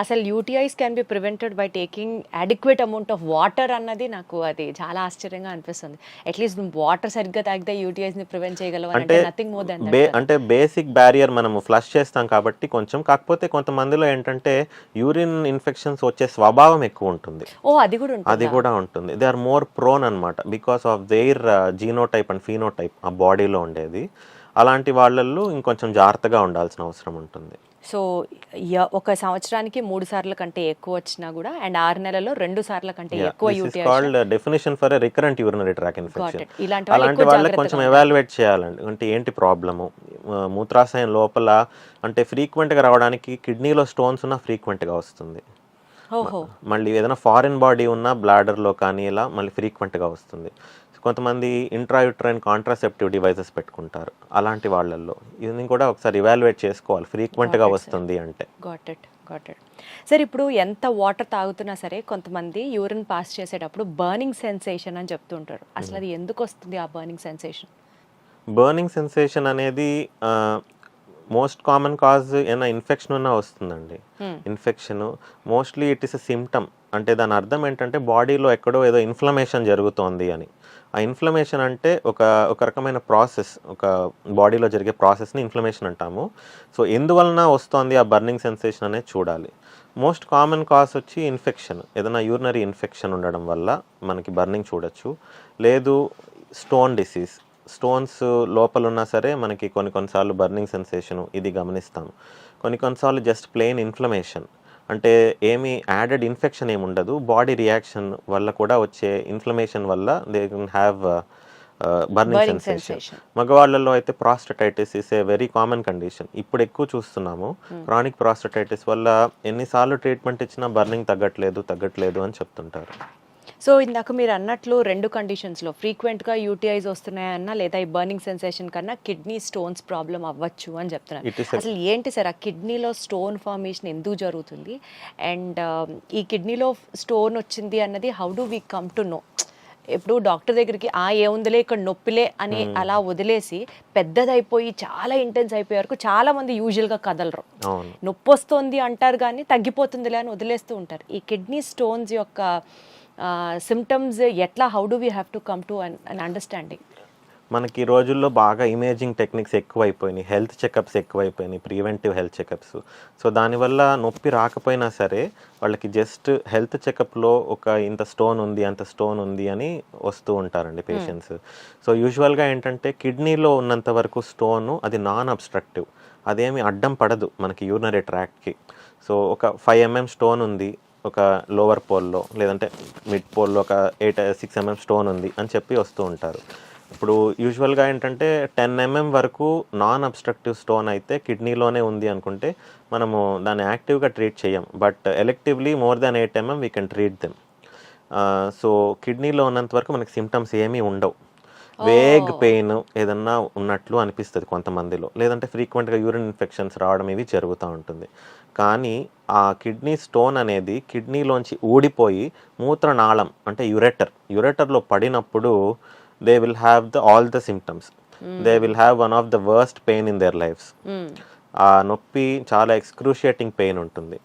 [SPEAKER 1] అసలు UTIs can be prevented by taking adequate amount of water అన్నది నాకు అది చాలా ఆశ్చర్యంగా అనిపిస్తుంది. అట్లీస్ట్ వాటర్ సరిగ్గా తాగితే యూటీఐస్ని ప్రివెంట్ చేయగలవు అంటే నథింగ్ మోర్ దెన్ దట్.
[SPEAKER 2] అంటే బేసిక్ బ్యారియర్ మనము ఫ్లష్ చేస్తాం కాబట్టి కొంచెం, కాకపోతే కొంతమందిలో ఏంటంటే యూరిన్ ఇన్ఫెక్షన్స్ వచ్చే స్వభావం ఎక్కువ ఉంటుంది. అది కూడా ఉంటుంది. దే ఆర్ మోర్ ప్రోన్ అనమాట because of their genotype and phenotype ఆ బాడీలో ఉండేది. అలాంటి వాళ్ళల్లో ఇంకొంచెం జాగ్రత్తగా ఉండాల్సిన అవసరం ఉంటుంది.
[SPEAKER 1] సో ఒక సంవత్సరానికి 3 సార్ల కంటే ఎక్కువ వచ్చినా కూడా అండ్ 6 నెలల్లో 2 సార్ల కంటే ఎక్కువ UTI
[SPEAKER 2] called definition for a recurrent urinary tract infection. అలాంటి వాళ్ళకి కొంచెం ఎవాల్యుయేట్ చేయాలండి. అంటే ఏంటి ప్రాబ్లము, మూత్రాశయం లోపల అంటే ఫ్రీక్వెంట్గా రావడానికి కిడ్నీలో స్టోన్స్ ఉన్నా ఫ్రీక్వెంట్గా వస్తుంది. మళ్ళీ ఏదైనా ఫారిన్ బాడీ ఉన్నా బ్లాడర్లో కానీ ఇలా మళ్ళీ ఫ్రీక్వెంట్గా వస్తుంది. కొంతమంది ఇంట్రాయూట్రైన్ కాంట్రాసెప్టివ్ డివైసెస్ పెట్టుకుంటారు. అలాంటి వాళ్ళల్లో ఇది కూడా ఒకసారి ఇవాల్యుయేట్ చేసుకోవాలి ఫ్రీక్వెంట్గా వస్తుంది అంటే.
[SPEAKER 1] Got it. సార్, ఇప్పుడు ఎంత వాటర్ తాగుతున్నా సరే కొంతమంది యూరిన్ పాస్ చేసేటప్పుడు బర్నింగ్ సెన్సేషన్ అని చెప్తుంటారు. అసలు అది ఎందుకు వస్తుంది ఆ బర్నింగ్ సెన్సేషన్?
[SPEAKER 2] బర్నింగ్ సెన్సేషన్ అనేది మోస్ట్ కామన్ కాజ్ ఏమైనా ఇన్ఫెక్షన్ ఉన్నా వస్తుందండి. Infection mostly it is a symptom. అంటే దాని అర్థం ఏంటంటే బాడీలో ఎక్కడో ఏదో ఇన్ఫ్లమేషన్ జరుగుతోంది అని. ఆ ఇన్ఫ్లమేషన్ అంటే ఒక రకమైన ప్రాసెస్, ఒక బాడీలో జరిగే ప్రాసెస్ని ఇన్ఫ్లమేషన్ అంటాము. సో ఎందువలన వస్తుంది ఆ బర్నింగ్ సెన్సేషన్ అనేది చూడాలి. మోస్ట్ కామన్ కాజ్ వచ్చి ఇన్ఫెక్షన్, ఏదైనా యూరినరీ ఇన్ఫెక్షన్ ఉండడం వల్ల మనకి బర్నింగ్ చూడొచ్చు. లేదు స్టోన్ డిసీజ్, స్టోన్స్ లోపల ఉన్నా సరే మనకి కొన్నిసార్లు బర్నింగ్ సెన్సేషన్ ఇది గమనిస్తాము. కొన్నిసార్లు జస్ట్ ప్లెయిన్ ఇన్ఫ్లమేషన్, అంటే ఏమి యాడెడ్ ఇన్ఫెక్షన్ ఏమి ఉండదు, బాడీ రియాక్షన్ వల్ల కూడా వచ్చే ఇన్ఫ్లమేషన్ వల్ల they can have burning sensation. మగవాళ్ళలో అయితే prostatitis is a very common condition. ఇప్పుడు ఎక్కువ చూస్తున్నాము. క్రానిక్ ప్రాస్టటైటిస్ వల్ల ఎన్నిసార్లు ట్రీట్మెంట్ ఇచ్చినా బర్నింగ్ తగ్గట్లేదు అని చెప్తుంటారు.
[SPEAKER 1] సో ఇందాక మీరు అన్నట్లు 2 కండిషన్స్లో ఫ్రీక్వెంట్గా యూటీఐస్ వస్తున్నాయన్నా లేదా ఈ బర్నింగ్ సెన్సేషన్ కన్నా కిడ్నీ స్టోన్స్ ప్రాబ్లం అవ్వచ్చు అని చెప్తున్నారు. అసలు ఏంటి సార్ ఆ కిడ్నీలో స్టోన్ ఫార్మేషన్ ఎందుకు జరుగుతుంది అండ్ ఈ కిడ్నీలో స్టోన్ వచ్చింది అన్నది how do we come to know? ఇప్పుడు డాక్టర్ దగ్గరికి ఏముందిలే ఇక్కడ నొప్పిలే అని అలా వదిలేసి పెద్దదైపోయి చాలా ఇంటెన్స్ అయిపోయే వరకు చాలా మంది యూజువల్గా కదలరు. నొప్పి వస్తుంది అంటారు కానీ తగ్గిపోతుందిలే అని వదిలేస్తూ ఉంటారు. ఈ కిడ్నీ స్టోన్స్ యొక్క సిమ్టమ్స్ ఎట్లా, how do we have to come to an understanding?
[SPEAKER 2] మనకి ఈ రోజుల్లో బాగా ఇమేజింగ్ టెక్నిక్స్ ఎక్కువైపోయినాయి, హెల్త్ చెకప్స్ ఎక్కువైపోయినాయి, ప్రివెంటివ్ హెల్త్ చెకప్స్. సో దానివల్ల నొప్పి రాకపోయినా సరే వాళ్ళకి జస్ట్ హెల్త్ చెకప్లో ఇంత స్టోన్ ఉంది అంత స్టోన్ ఉంది అని వస్తూ ఉంటారండి పేషెంట్స్. సో యూజువల్గా ఏంటంటే కిడ్నీలో ఉన్నంత వరకు స్టోను అది నాన్ అబ్స్ట్రక్టివ్, అదేమి అడ్డం పడదు మనకి యూరినరీ ట్రాక్ట్కి. సో ఒక 5 mm స్టోన్ ఉంది, ఒక లోవర్ పోల్లో లేదంటే మిడ్ పోల్లో ఒక 6 mm స్టోన్ ఉంది అని చెప్పి వస్తూ ఉంటారు. ఇప్పుడు యూజువల్గా ఏంటంటే 10 mm వరకు నాన్ అబ్స్ట్రక్టివ్ స్టోన్ అయితే కిడ్నీలోనే ఉంది అనుకుంటే మనము దాన్ని యాక్టివ్గా ట్రీట్ చేయం. But electively more than 8 mm we can treat them. So కిడ్నీలో ఉన్నంత వరకు మనకి సిమ్టమ్స్ ఏమీ ఉండవు. వేగ్ పెయిన్ ఏదన్నా ఉన్నట్లు అనిపిస్తుంది కొంతమందిలో, లేదంటే ఫ్రీక్వెంట్గా యూరిన్ ఇన్ఫెక్షన్స్ రావడం ఇవి జరుగుతూ ఉంటుంది. కానీ ఆ కిడ్నీ స్టోన్ అనేది కిడ్నీలోంచి ఊడిపోయి మూత్రనాళం అంటే యురెటర్లో పడినప్పుడు they will have all the symptoms. They will have one of the worst pain in there lifes. ఆ నొప్పి చాలా ఎక్స్క్రూషియేటింగ్ పెయిన్ ఉంటుంది.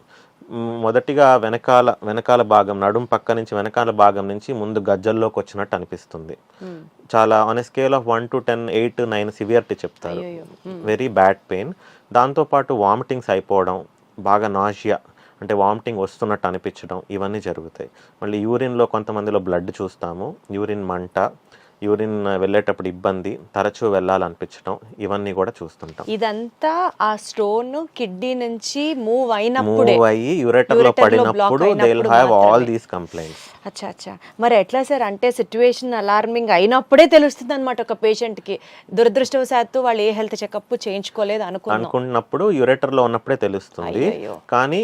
[SPEAKER 2] మొదటిగా వెనకాల భాగం, నడుం పక్క నుంచి వెనకాల భాగం నుంచి ముందు గజ్జల్లోకి వచ్చినట్టు అనిపిస్తుంది. చాలా on a scale of 1 to 10, 8 to 9 severity చెప్తారు. Very bad pain. దాంతోపాటు వామిటింగ్స్ అయిపోవడం, బాగా నాజియా అంటే వామిటింగ్ వస్తున్నట్టు అనిపించడం, ఇవన్నీ జరుగుతాయి. మళ్ళీ యూరిన్లో కొంతమందిలో బ్లడ్ చూస్తాము, యూరిన్ మంట, యూరిన్ వెళ్ళేటప్పుడు ఇబ్బంది, తరచూ వెళ్ళాలనిపించడం, ఇవన్నీ కూడా చూస్తుంటాం.
[SPEAKER 1] ఇదంతా ఆ స్టోన్ కిడ్నీ నుంచి మూవ్
[SPEAKER 2] అయ్యి యురెటర్లో పడినప్పుడు they will have all these complaints.
[SPEAKER 1] అచ్చా. మరి ఎట్లా సార్, అంటే సిచ్యువేషన్ అలార్మింగ్ అయినప్పుడే తెలుస్తుంది అనమాట ఒక పేషెంట్ కి. దురదృష్టవశాత్తు వాళ్ళు ఏ హెల్త్ చెకప్ చేయించుకోలేదు అనుకున్నప్పుడు
[SPEAKER 2] యురెటర్లో ఉన్నప్పుడే తెలుస్తుంది. కానీ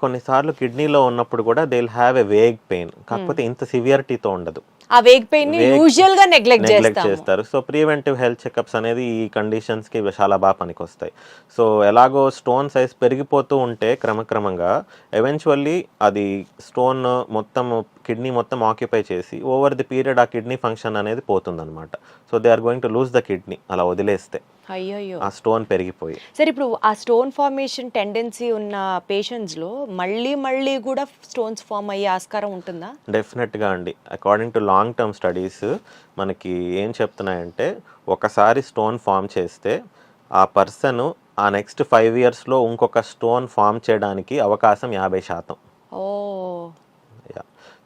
[SPEAKER 2] కొన్నిసార్లు కిడ్నీలో ఉన్నప్పుడు కూడా they will have a vague pain, కాకపోతే ఇంత సివియరిటీతో ఉండదు.
[SPEAKER 1] ఆ వేగ్ పెయిన్ ని యూజువల్ గా నెగ్లెక్ట్
[SPEAKER 2] చేస్తారు. సో ప్రివెంటివ్ హెల్త్ చెకప్స్ అనేది ఈ కండిషన్స్ కి చాలా బాగా పనికొస్తాయి. సో ఎలాగో స్టోన్ సైజ్ పెరిగిపోతూ ఉంటే క్రమక్రమంగా ఎవెన్చువల్లీ అది స్టోన్ మొత్తం కిడ్నీ మొత్తం ఆక్యుపై చేసి ఓవర్ ది పీరియడ్ ఆ కిడ్నీ ఫంక్షన్ అనేది పోతుంది అనమాట. So they are going to lose the kidney అలా వదిలేస్తే, ఆ స్టోన్ పెరిగిపోయి.
[SPEAKER 1] సరే, ఇప్పుడు ఆ స్టోన్ ఫార్మేషన్ టెండెన్సీ ఉన్న పేషెంట్స్ లో మళ్ళీ కూడా స్టోన్స్ ఫామ్ అయ్యే ఆస్కారం ఉంటుందా?
[SPEAKER 2] డెఫినెట్ గా అండి. According to long term studies మనకి ఏం చెప్తున్నాయంటే, ఒకసారి స్టోన్ ఫామ్ చేస్తే ఆ పర్సన్ ఆ నెక్స్ట్ 5 years లో ఇంకొక స్టోన్ ఫామ్ చేయడానికి అవకాశం 50%.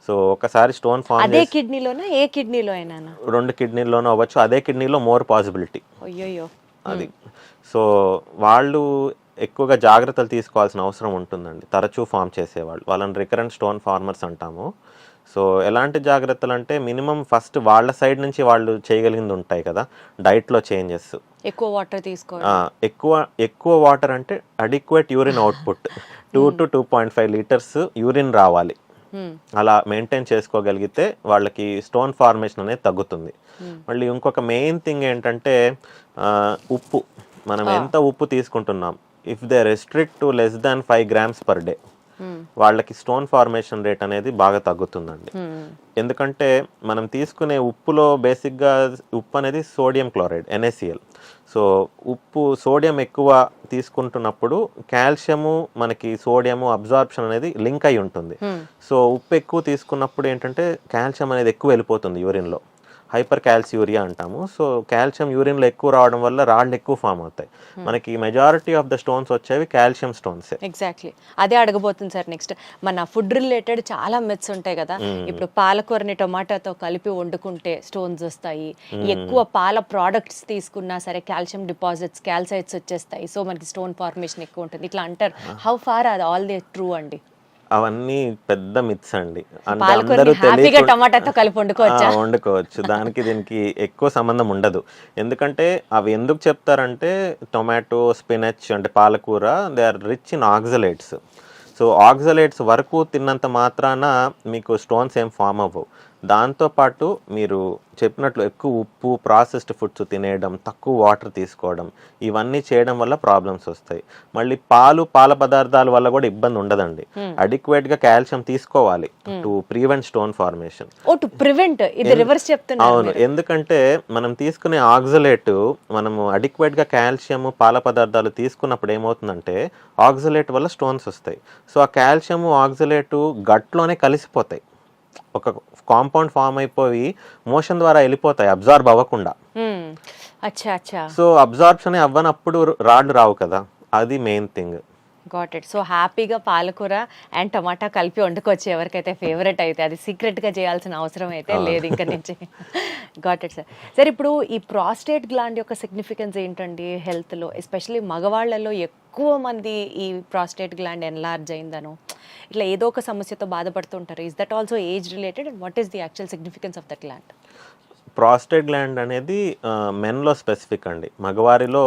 [SPEAKER 2] సో ఒకసారి స్టోన్ ఫామ్
[SPEAKER 1] అదే కిడ్నీలోనా, ఏ కిడ్నీలో అయినా?
[SPEAKER 2] 2 కిడ్నీలోనూ అవ్వచ్చు. అదే కిడ్నీలో మోర్ పాసిబిలిటీ అది. సో వాళ్ళు ఎక్కువగా జాగ్రత్తలు తీసుకోవాల్సిన అవసరం ఉంటుందండి. తరచూ ఫామ్ చేసేవాళ్ళు, వాళ్ళని రికరెంట్ స్టోన్ ఫార్మర్స్ అంటాము. సో ఎలాంటి జాగ్రత్తలు అంటే, మినిమం ఫస్ట్ వాళ్ళ సైడ్ నుంచి వాళ్ళు చేయగలిగింది ఉంటాయి కదా. డైట్లో చేంజెస్,
[SPEAKER 1] ఎక్కువ వాటర్ తీసుకోవాలి.
[SPEAKER 2] ఎక్కువ వాటర్ అంటే adequate urine output 2 to 2.5 liters urine రావాలి. అలా మెయింటైన్ చేసుకోగలిగితే వాళ్ళకి స్టోన్ ఫార్మేషన్ అనేది తగ్గుతుంది. మళ్ళీ ఇంకొక మెయిన్ థింగ్ ఏంటంటే ఉప్పు. మనం ఎంత ఉప్పు తీసుకుంటున్నాం, if they restrict to less than 5 grams per day, వాళ్ళకి స్టోన్ ఫార్మేషన్ రేట్ అనేది బాగా తగ్గుతుందండి. ఎందుకంటే మనం తీసుకునే ఉప్పులో బేసిక్గా ఉప్పు అనేది sodium chloride, NaCl. So sodium ఎక్కువ తీసుకుంటున్నప్పుడు కాల్షియము మనకి సోడియము అబ్జార్ప్షన్ అనేది లింక్ అయి ఉంటుంది. సో ఉప్పు ఎక్కువ తీసుకున్నప్పుడు ఏంటంటే కాల్షియం అనేది ఎక్కువ వెళ్ళిపోతుంది యూరిన్లో, హైపర్ కాల్సియూరియా అంటాము. సో కాల్షియం యూరిన్లో ఎక్కువ రావడం వల్ల రాళ్ళు ఎక్కువ ఫామ్ అవుతాయి. మనకి మెజారిటీ ఆఫ్ ద స్టోన్స్ వచ్చేవి కాల్షియం స్టోన్స్.
[SPEAKER 1] ఎగ్జాక్ట్లీ అదే అడగబోతుంది సార్ నెక్స్ట్. మన ఫుడ్ రిలేటెడ్ చాలా మిత్స్ ఉంటాయి కదా. ఇప్పుడు పాలకూరని టొమాటోతో కలిపి వండుకుంటే స్టోన్స్ వస్తాయి, ఎక్కువ పాల ప్రోడక్ట్స్ తీసుకున్నా సరే కాల్షియం డిపాజిట్స్, క్యాల్సైట్స్ వచ్చేస్తాయి, సో మనకి స్టోన్ ఫార్మేషన్ ఎక్కువ ఉంటుంది, ఇట్లా అంటారు. How far are all they true అండి?
[SPEAKER 2] అవన్నీ పెద్ద మిత్స్ అండి.
[SPEAKER 1] అంటే అందరూ టమాటాతో కలిపి
[SPEAKER 2] వండుకోవచ్చు, దానికి దీనికి ఎక్కువ సంబంధం ఉండదు. ఎందుకంటే అవి ఎందుకు చెప్తారంటే, టొమాటో, స్పినచ్ అంటే పాలకూర, they are rich in oxalates. So oxalates వరకు తిన్నంత మాత్రాన మీకు స్టోన్స్ ఏం ఫామ్ అవ్వవు. దాంతోపాటు మీరు చెప్పినట్లు ఎక్కువ ఉప్పు, ప్రాసెస్డ్ ఫుడ్స్ తినేయడం, తక్కువ వాటర్ తీసుకోవడం, ఇవన్నీ చేయడం వల్ల ప్రాబ్లమ్స్ వస్తాయి. మళ్ళీ పాల పదార్థాల వల్ల కూడా ఇబ్బంది ఉండదండి. అడిక్వేట్ గా కాల్షియం తీసుకోవాలి టు ప్రివెంట్ స్టోన్ ఫార్మేషన్. అవును, ఎందుకంటే మనం తీసుకునే ఆక్సలేట్, మనము అడిక్వేట్ గా కాల్షియం పాల పదార్థాలు తీసుకున్నప్పుడు ఏమవుతుందంటే ఆక్సలేట్ వల్ల స్టోన్స్ వస్తాయి. సో ఆ కాల్షియం ఆక్సలేట్ గట్లోనే కలిసిపోతాయి, ఒక కాంపౌండ్ ఫామ్ అయిపోయి మోషన్ ద్వారా వెళ్ళిపోతాయి, అబ్జార్బ్ అవ్వకుండా. సో అబ్జార్ప్షన్ అవ్వనప్పుడు రాళ్ళు రావు కదా, అది main thing.
[SPEAKER 1] Got it. So హ్యాపీగా పాలకూర అండ్ టమాటా కలిపి వండుకోవచ్చు, ఎవరికైతే ఫేవరెట్ అయితే. అది సీక్రెట్గా చేయాల్సిన అవసరం అయితే లేదు ఇంకా నుంచి. Got it sir. సార్, ఇప్పుడు ఈ ప్రాస్టేట్ గ్లాండ్ యొక్క సిగ్నిఫికెన్స్ ఏంటండి హెల్త్లో? ఎస్పెషల్లీ మగవాళ్లలో ఎక్కువ మంది ఈ ప్రాస్టేట్ గ్లాండ్ ఎన్లార్జ్ అయిందను, ఇట్లా ఏదో ఒక సమస్యతో బాధపడుతూ ఉంటారు. Is that also age related and what is the actual significance of that gland?
[SPEAKER 2] Prostate gland అనేది మెన్లో స్పెసిఫిక్ అండి. మగవారిలో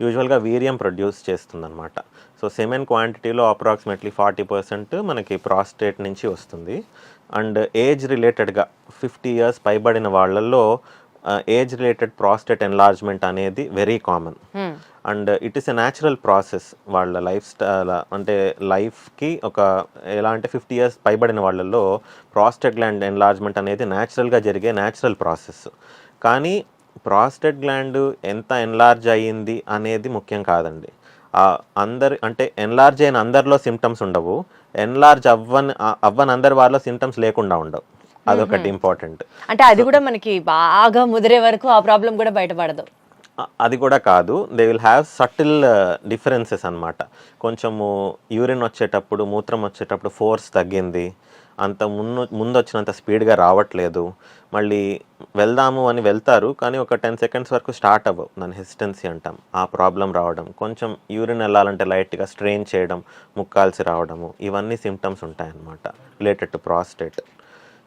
[SPEAKER 2] యూజువల్గా వీర్యం ప్రొడ్యూస్ చేస్తుందన్నమాట. సో సెమెన్ క్వాంటిటీలో అప్రాక్సిమేట్లీ 40% మనకి ప్రాస్టేట్ నుంచి వస్తుంది. అండ్ ఏజ్ రిలేటెడ్గా 50 years పైబడిన వాళ్ళల్లో ఏజ్ రిలేటెడ్ ప్రాస్టేట్ ఎన్లార్జ్మెంట్ అనేది very common. And it is a natural process. వాళ్ళ లైఫ్ స్టైల్ అంటే లైఫ్కి ఒక ఎలా అంటే 50 years పైబడిన వాళ్ళల్లో ప్రాస్టేట్ గ్లాండ్ ఎన్లార్జ్మెంట్ అనేది న్యాచురల్గా జరిగే న్యాచురల్ ప్రాసెస్. కానీ ప్రాస్టేట్ గ్లాండ్ ఎంత ఎన్లార్జ్ అయ్యింది అనేది ముఖ్యం కాదండి. అంటే ఎన్లార్జ్ అయిన అందరిలో సిమ్టమ్స్ ఉండవు, ఎన్లార్జ్ అవ్వని అందరి వాళ్ళలో సిమ్టమ్స్ లేకుండా ఉండవు. అదొకటి ఇంపార్టెంట్.
[SPEAKER 1] అంటే అది కూడా మనకి బాగా ముదిరే వరకు ఆ ప్రాబ్లం కూడా బయటపడదు.
[SPEAKER 2] అది కూడా కాదు, they will have subtle differences అన్నమాట. కొంచెము యూరిన్ వచ్చేటప్పుడు, మూత్రం వచ్చేటప్పుడు ఫోర్స్ తగ్గింది, అంత ముందు వచ్చినంత స్పీడ్గా రావట్లేదు, మళ్ళీ వెళ్దాము అని వెళ్తారు కానీ ఒక 10 seconds వరకు స్టార్ట్ అవ్వవు, దాన్ని హెసిటెన్సీ అంటాం. ఆ ప్రాబ్లం రావడం, కొంచెం యూరిన్ వెళ్ళాలంటే లైట్గా స్ట్రెయిన్ చేయడం, ముక్కాల్సి రావడము, ఇవన్నీ సిమ్టమ్స్ ఉంటాయన్నమాట రిలేటెడ్ టు ప్రాస్టేట్.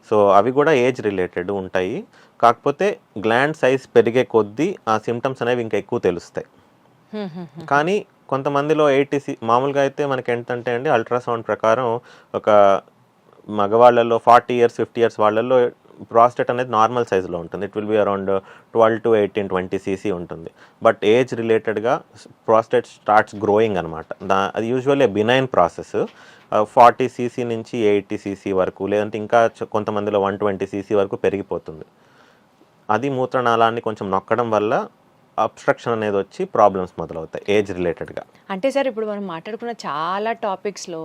[SPEAKER 2] సో అవి కూడా ఏజ్ రిలేటెడ్ ఉంటాయి. కాకపోతే గ్లాండ్ సైజ్ పెరిగే కొద్దీ ఆ సిమ్టమ్స్ అనేవి ఇంకా ఎక్కువ తెలుస్తాయి. కానీ కొంతమందిలో మామూలుగా అయితే మనకి ఏంటంటే అండి, అల్ట్రాసౌండ్ ప్రకారం ఒక మగవాళ్ళలో 40 years 50 years వాళ్ళల్లో ప్రాస్టేట్ అనేది నార్మల్ సైజులో ఉంటుంది. It will be around 12 to 18 20 cc ఉంటుంది. బట్ ఏజ్ రిలేటెడ్గా ప్రాస్టేట్ స్టార్ట్స్ గ్రోయింగ్ అనమాట. అది యూజువల్లీ బినైన్ ప్రాసెస్. 40 cc నుంచి 80 cc వరకు, లేదంటే ఇంకా కొంతమందిలో 120 cc వరకు పెరిగిపోతుంది. అది మూత్రనాళాన్ని కొంచెం నొక్కడం వల్ల అబ్స్ట్రక్షన్ అనేది వచ్చి ప్రాబ్లమ్స్ మొదలవుతాయి ఏజ్ రిలేటెడ్గా.
[SPEAKER 1] అంటే సార్ ఇప్పుడు మనం మాట్లాడుకున్న చాలా టాపిక్స్లో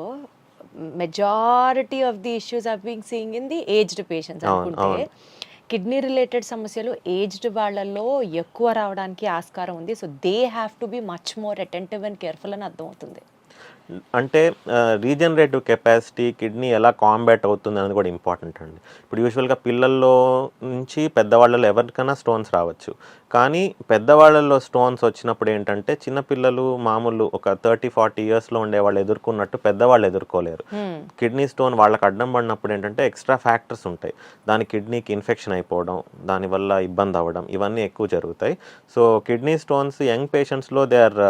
[SPEAKER 1] majority of the issues are being seeing in the aged patients అనుకుంటే కిడ్నీ రిలేటెడ్ సమస్యలు ఏజ్డ్ వాళ్ళల్లో ఎక్కువ రావడానికి ఆస్కారం ఉంది. So they have to be much more attentive and careful అని అర్థమవుతుంది.
[SPEAKER 2] అంటే రీజనరేటివ్ కెపాసిటీ కిడ్నీ ఎలా కాంబాట్ అవుతుంది అనేది కూడా ఇంపార్టెంట్ అండి. ఇప్పుడు యూజువల్గా పిల్లల్లో నుంచి పెద్దవాళ్ళలో ఎవరికైనా స్టోన్స్ రావచ్చు. కానీ పెద్దవాళ్ళలో స్టోన్స్ వచ్చినప్పుడు ఏంటంటే చిన్నపిల్లలు మామూలు ఒక 30-40 yearsలో ఉండే వాళ్ళు ఎదుర్కొన్నట్టు పెద్దవాళ్ళు ఎదుర్కోలేరు. కిడ్నీ స్టోన్ వాళ్ళకి అడ్డం పడినప్పుడు ఏంటంటే ఎక్స్ట్రా ఫ్యాక్టర్స్ ఉంటాయి. దాని కిడ్నీకి ఇన్ఫెక్షన్ అయిపోవడం, దానివల్ల ఇబ్బంది అవ్వడం, ఇవన్నీ ఎక్కువ జరుగుతాయి. సో కిడ్నీ స్టోన్స్ యంగ్ పేషెంట్స్లో they are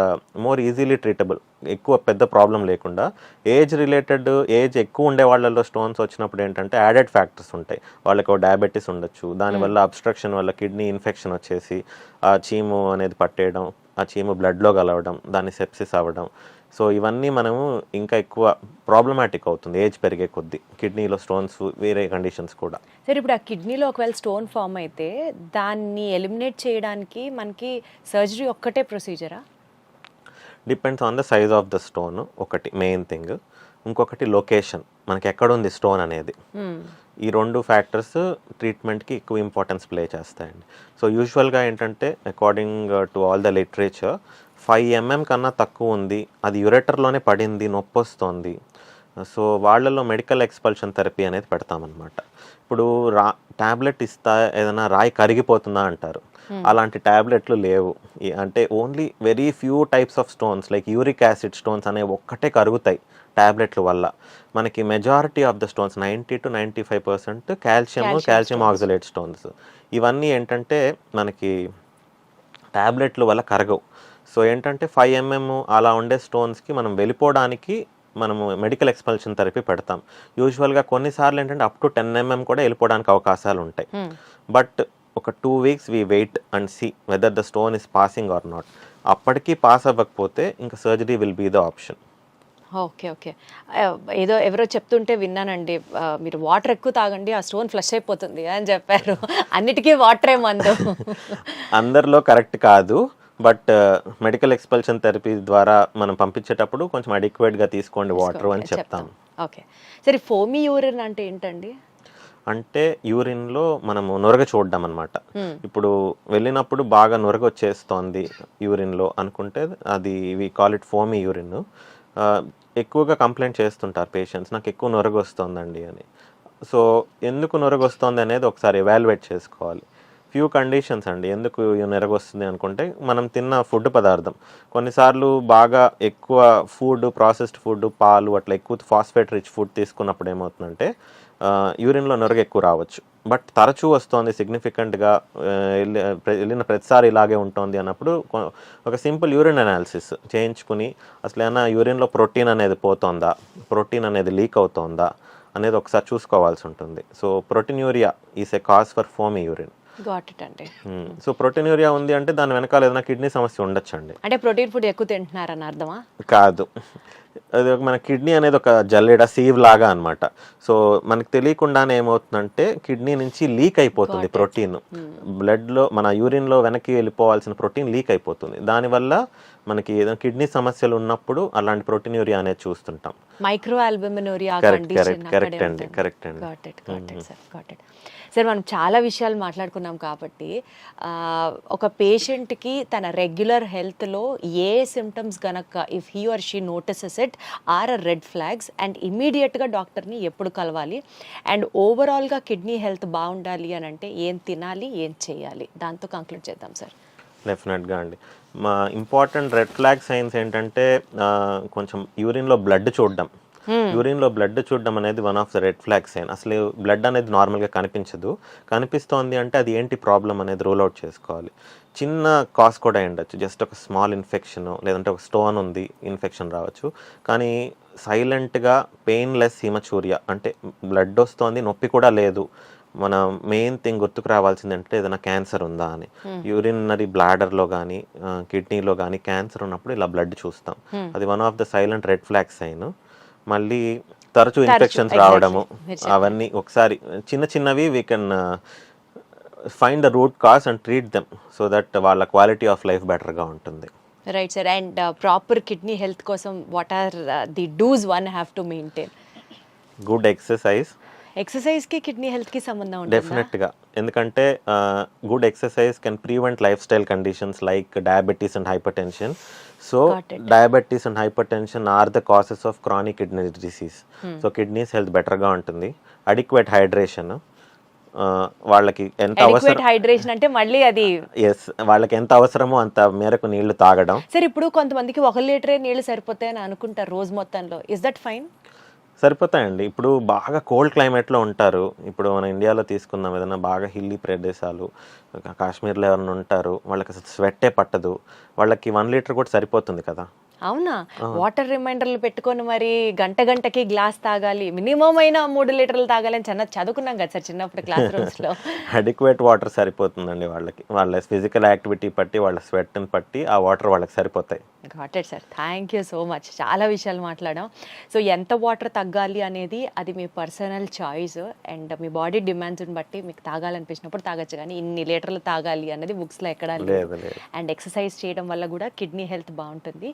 [SPEAKER 2] more easily treatable, ఎక్కువ పెద్ద ప్రాబ్లం లేకుండా. ఏజ్ ఎక్కువ ఉండే వాళ్ళలో స్టోన్స్ వచ్చినప్పుడు ఏంటంటే యాడెడ్ ఫ్యాక్టర్స్ ఉంటాయి. వాళ్ళకి డయాబెటీస్ ఉండొచ్చు, దానివల్ల అబ్స్ట్రక్షన్ వల్ల కిడ్నీ ఇన్ఫెక్షన్ వచ్చేసి ఆ చీము అనేది పట్టేయడం, ఆ చీము బ్లడ్లో కలవడం, దాన్ని సెప్సిస్ అవ్వడం. సో ఇవన్నీ మనము ఇంకా ఎక్కువ ప్రాబ్లమాటిక్ అవుతుంది ఏజ్ పెరిగే కొద్దీ. కిడ్నీలో స్టోన్స్, వేరే కండిషన్స్ కూడా.
[SPEAKER 1] సరే, ఇప్పుడు ఆ కిడ్నీలో ఒకవేళ స్టోన్ ఫామ్ అయితే దాన్ని ఎలిమినేట్ చేయడానికి మనకి సర్జరీ ఒక్కటే ప్రొసీజరా?
[SPEAKER 2] Depends on the size of the stone, ఒకటి మెయిన్ థింగ్. ఇంకొకటి లొకేషన్, మనకి ఎక్కడ ఉంది స్టోన్ అనేది. ఈ 2 ఫ్యాక్టర్స్ ట్రీట్మెంట్కి ఎక్కువ ఇంపార్టెన్స్ ప్లే చేస్తాయండి. సో యూజువల్గా ఏంటంటే according to all the literature 5 mm కన్నా తక్కువ ఉంది, అది యురేటర్లోనే పడింది, నొప్పి వస్తుంది, సో వాళ్ళలో మెడికల్ ఎక్స్పల్షన్ థెరపీ అనేది పెడతామన్నమాట. ఇప్పుడు ట్యాబ్లెట్ ఇస్తా ఏదైనా రాయి కరిగిపోతుందా అంటారు, అలాంటి ట్యాబ్లెట్లు లేవు. అంటే only very few types of stones like uric acid stones అనేవి ఒక్కటే కరుగుతాయి ట్యాబ్లెట్ల వల్ల. మనకి majority of the stones 90 to 95% calcium oxalate stones. ఇవన్నీ ఏంటంటే మనకి ట్యాబ్లెట్ల వల్ల కరగవు. సో ఏంటంటే 5 mm అలా ఉండే స్టోన్స్కి మనం వెళ్ళిపోవడానికి మనము మెడికల్ ఎక్స్పల్షన్ థెరపీ పెడతాం. యూజువల్గా కొన్నిసార్లు ఏంటంటే అప్ టు 10 mm కూడా వెళ్ళిపోవడానికి అవకాశాలు ఉంటాయి. బట్ ఒక 2 weeks we wait and see whether the stone is passing or not. అప్పటికీ పాస్ అవ్వకపోతే ఇంకా surgery will be the option.
[SPEAKER 1] Okay, okay. ఏదో ఎవరో చెప్తుంటే విన్నానండి, మీరు వాటర్ ఎక్కువ తాగండి ఆ స్టోన్ ఫ్లష్ అయిపోతుంది అని చెప్పారు. అన్నిటికీ వాటరే మందు.
[SPEAKER 2] అందరిలో కరెక్ట్ కాదు, బట్ మెడికల్ ఎక్స్పల్షన్ థెరపీ ద్వారా మనం పంపించేటప్పుడు కొంచెం అడిక్వేట్గా తీసుకోండి వాటర్ అని చెప్తాం.
[SPEAKER 1] ఓకే, సరే. ఫోమీ యూరిన్ అంటే ఏంటండి?
[SPEAKER 2] అంటే యూరిన్లో మనము నొరగ చూడడం అనమాట. ఇప్పుడు వెళ్ళినప్పుడు బాగా నొరగ వచ్చేస్తోంది యూరిన్లో అనుకుంటే అది we call it foamy urine. ఎక్కువగా కంప్లైంట్ చేస్తుంటారు పేషెంట్స్, నాకు ఎక్కువ నొరగ వస్తుందండి అని. సో ఎందుకు నొరగ వస్తుంది అనేది ఒకసారి ఎవాల్యుయేట్ చేసుకోవాలి. ఫ్యూ కండిషన్స్ అండి ఎందుకు నెరగొస్తుంది అనుకుంటే మనం తిన్న ఫుడ్ పదార్థం కొన్నిసార్లు బాగా ఎక్కువ ఫుడ్ ప్రాసెస్డ్ ఫుడ్ పాలు అట్లా ఎక్కువ ఫాస్ఫేట్ రిచ్ ఫుడ్ తీసుకున్నప్పుడు ఏమవుతుందంటే యూరిన్లో నొరగ ఎక్కువ రావచ్చు. బట్ తరచూ వస్తుంది సిగ్నిఫికెంట్గా వెళ్ళిన ప్రతిసారి ఇలాగే ఉంటుంది అన్నప్పుడు ఒక సింపుల్ యూరిన్ అనాలిసిస్ చేయించుకుని అసలు ఏమైనా యూరిన్లో ప్రోటీన్ అనేది పోతుందా, ప్రోటీన్ అనేది లీక్ అవుతుందా అనేది ఒకసారి చూసుకోవాల్సి ఉంటుంది. So proteinuria is a cause for foamy urine.
[SPEAKER 1] Got it అండి.
[SPEAKER 2] సో ప్రోటీన్యూరియా ఉంది అంటే దాని వెనకాల ఏదైనా కిడ్నీ సమస్య ఉండొచ్చండి.
[SPEAKER 1] అంటే ప్రోటీన్ ఫుడ్ ఎక్కువ తింటున్నారని అర్థమా?
[SPEAKER 2] కాదు, అది మన కిడ్నీ అనేది ఒక జల్లెడ సీవ్ లాగా అనమాట. సో మనకి తెలియకుండానే ఏమవుతుందంటే కిడ్నీ నుంచి లీక్ అయిపోతుంది ప్రోటీన్, బ్లడ్లో మన యూరిన్లో వెనక్కి వెళ్ళిపోవాల్సిన ప్రోటీన్ లీక్ అయిపోతుంది. దానివల్ల మనకి ఏదైనా కిడ్నీ సమస్యలు ఉన్నప్పుడు అలాంటి ప్రోటీన్యూరియా అనేది చూస్తుంటాం.
[SPEAKER 1] Micro albuminuria condition.
[SPEAKER 2] కరెక్ట్ అండి, కరెక్ట్ అండి.
[SPEAKER 1] Got it, got it sir, got it. Sir మనం చాలా విషయాలు మాట్లాడుకున్నాం కాబట్టి ఒక పేషెంట్కి తన రెగ్యులర్ హెల్త్లో ఏ సిమ్టమ్స్ గనక if he or she notices it or red flags and ఇమీడియట్గా డాక్టర్ని ఎప్పుడు కలవాలి అండ్ ఓవరాల్గా కిడ్నీ హెల్త్ బాగుండాలి అని అంటే ఏం తినాలి, ఏం చేయాలి, దాంతో కంక్లూడ్ చేద్దాం సార్.
[SPEAKER 2] డెఫినెట్గా అండి. మా ఇంపార్టెంట్ రెడ్ ఫ్లాగ్ సైన్స్ ఏంటంటే కొంచెం యూరిన్లో బ్లడ్ చూడడం. యూరిన్లో బ్లడ్ చూడడం అనేది one of the red flag sign. అసలు బ్లడ్ అనేది నార్మల్గా కనిపించదు, కనిపిస్తోంది అంటే అది ఏంటి ప్రాబ్లం అనేది రూల్ అవుట్ చేసుకోవాలి. చిన్న కాజ్ కూడా ఉండొచ్చు, జస్ట్ ఒక స్మాల్ ఇన్ఫెక్షన్ లేదంటే ఒక స్టోన్ ఉంది ఇన్ఫెక్షన్ రావచ్చు. కానీ సైలెంట్గా పెయిన్లెస్ హీమచూరియా అంటే బ్లడ్ వస్తోంది నొప్పి కూడా లేదు, మన మెయిన్ థింగ్ గుర్తుకు రావాల్సింది అంటే ఏదైనా క్యాన్సర్ ఉందా అని. యూరినరీ బ్లాడర్లో కానీ కిడ్నీలో కానీ క్యాన్సర్ ఉన్నప్పుడు ఇలా బ్లడ్ చూస్తాం, అది one of the silent red flag sign. మళ్ళీ తరచూ ఇన్ఫెక్షన్స్ రావడము, అవన్నీ ఒకసారి చిన్న చిన్నవి we can find the root cause and treat them so that వాళ్ళ క్వాలిటీ ఆఫ్ లైఫ్ బెటర్గా ఉంటుంది.
[SPEAKER 1] Right sir. And proper kidney health కోసం what are the dos one have to maintain?
[SPEAKER 2] Good exercise.
[SPEAKER 1] ఎక్సర్సైజ్కి కిడ్నీ హెల్త్కి సంబంధం ఉంటుంది
[SPEAKER 2] డెఫినెట్గా, ఎందుకంటే good exercise can prevent lifestyle conditions like diabetes and hyper tension. So diabetes and hyper tension are the causes of chronic kidney disease. So kidneys health బెటర్గా ఉంటుంది. Adequate hydration, వాళ్ళకి ఎంత అవసరం
[SPEAKER 1] హైడ్రేషన్ అంటే మళ్ళీ అది
[SPEAKER 2] ఎస్ వాళ్ళకి ఎంత అవసరమో అంత మేరకు నీళ్లు తాగడం.
[SPEAKER 1] సరే, ఇప్పుడు కొంతమందికి 1 లీటరే నీళ్లు సరిపోతాయని అనుకుంటారు రోజు మొత్తంలో, ఇస్ దట్ ఫైన్?
[SPEAKER 2] సరిపోతాయండి. ఇప్పుడు బాగా కోల్డ్ క్లైమేట్లో ఉంటారు, ఇప్పుడు మన ఇండియాలో తీసుకుందాం ఏదైనా బాగా హిల్లీ ప్రదేశాలు, కాశ్మీర్లో ఎవరైనా ఉంటారు, వాళ్ళకి అసలు స్వెట్టే పట్టదు, వాళ్ళకి 1 లీటర్ కూడా సరిపోతుంది కదా.
[SPEAKER 1] అవునా? వాటర్ రిమైండర్లు పెట్టుకొని మరి గంటకి గ్లాస్ తాగాలి, మినిమం అయినా 3 లీటర్లు తాగాలని చదువుకున్నాం కదా సార్ చిన్నప్పుడు క్లాస్ రూమ్స్ లో.
[SPEAKER 2] అడిక్వేట్ వాటర్ సరిపోతుందండి వాళ్ళకి, వాళ్ళ ఫిజికల్ యాక్టివిటీ పట్టి వాళ్ళ స్వెట్ని పట్టి ఆ వాటర్ వాళ్ళకి సరిపోతాయి.
[SPEAKER 1] Got it sir, thank you so much. చాలా విషయాలు మాట్లాడాం. సో ఎంత వాటర్ తగ్గాలి అనేది అది మీ పర్సనల్ చాయిస్ అండ్ మీ బాడీ డిమాండ్స్ని బట్టి మీకు తాగాలనిపించినప్పుడు తాగొచ్చు, కానీ ఇన్ని లీటర్లు తాగాలి అనేది బుక్స్లో ఎక్కడా లేదు. అండ్ ఎక్సర్సైజ్ చేయడం వల్ల కూడా కిడ్నీ హెల్త్ బాగుంటుంది.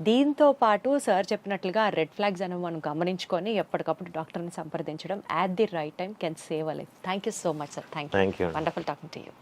[SPEAKER 1] దీంతో పాటు సార్ చెప్పినట్లుగా రెడ్ ఫ్లాగ్స్ అనేవి మనం గమనించుకొని ఎప్పటికప్పుడు డాక్టర్ని సంప్రదించడం at the right time can save a life. Thank you so much sir. Thank you.
[SPEAKER 2] Thank you.
[SPEAKER 1] Wonderful talking to you.